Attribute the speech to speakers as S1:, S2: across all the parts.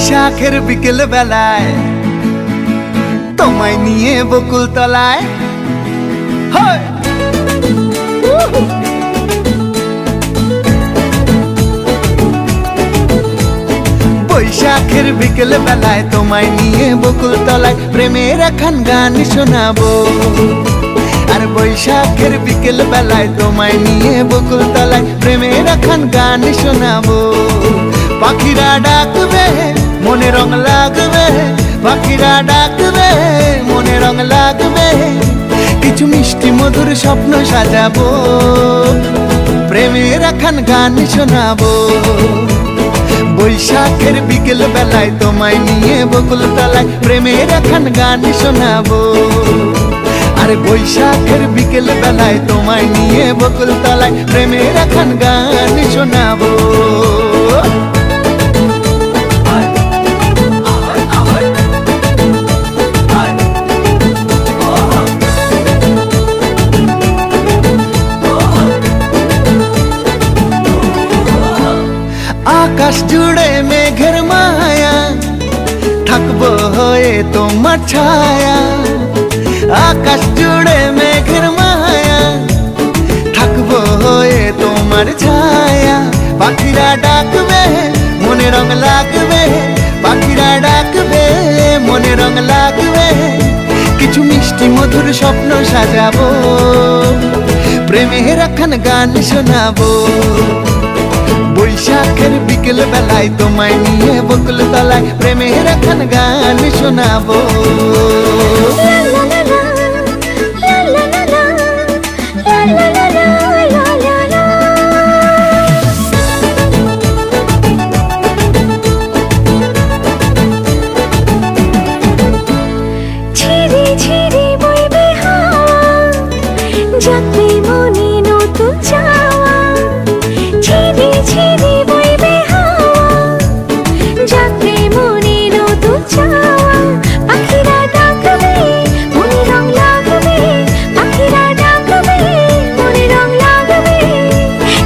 S1: বৈশাখের বিকেল বেলায় তোমায় নিয়ে বকুল তলায় বৈশাখের বিকেল বেলায় তোমায় নিয়ে বকুল তলায় প্রেমের একখান গান শোনাবো। আর বৈশাখের বিকেল বেলায় তোমায় নিয়ে বকুল তলায় প্রেমের একখান গান শোনাবো। পাখিরা ডাকবে মনে রং লাগবে, পাখিরা ডাকবে মনে রং লাগবে, কিছু মিষ্টি মধুর স্বপ্ন সাজাবো, প্রেমের একখান গান শোনাবো। বৈশাখের বিকেল বেলায় তোমায় নিয়ে বকুল তলায় প্রেমের একখান গান শোনাবো। আরে বৈশাখের বিকেল বেলায় তোমায় নিয়ে বকুল তলায় প্রেমের একখান গান শোনাবো। আকাশ জুড়ে মেঘের মায়া, থাকবো হয়ে তোমার ছায়া। আকাশ জুড়ে মেঘের মায়া, থাকবো হয়ে তোমার ছায়া। পাখিরা ডাকবে মনে রং লাগবে, পাখিরা ডাকবে মনে রং লাগবে, কিছু মিষ্টি মধুর স্বপ্ন সাজাবো, প্রেমের একখান গান শোনাবো। বৈশাখের বিকেল বেলায় তোমায় নিয়ে বকুল তলায় প্রেমের একখান গান শোনাবো।
S2: ঝিরি ঝিরি বইবে হাওয়া, জাগবে মনে নতুন চাওয়া। ঝিরি ঝিরি বইবে হাওয়া, জাগবে মনে নতুন চাওয়া। পাখিরা ডাকবে মনে রং লাগবে, পাখিরা ডাকবে মনে রং লাগবে,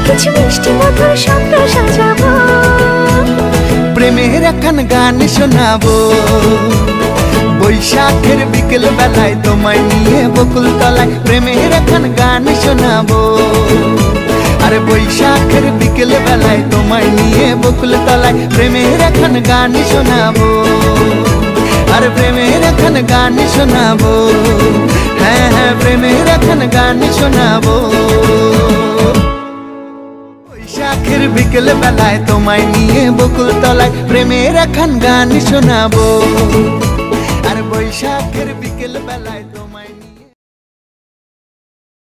S2: কিছু মিষ্টি মধুর স্বপ্ন সাজাবো,
S1: প্রেমের একখান গান শোনাবো। বৈশাখের বিকেল বেলায় তোমায় নিয়ে বকুল তলায় প্রেমের একখান গান শোনাবো। আরে বৈশাখের বিকেল বেলায় তোমায় নিয়ে বকুল তলায় প্রেমের একখান গান শোনাবো। আরে প্রেমের একখান গান শোনাবো, হ্যাঁ হ্যাঁ প্রেমের একখান গান শোনাবো। বৈশাখের বিকেল বেলায় তোমায় নিয়ে বকুল তলায় প্রেমের একখান গান শোনাবো। আর বৈশাখের বিকেল বেলায়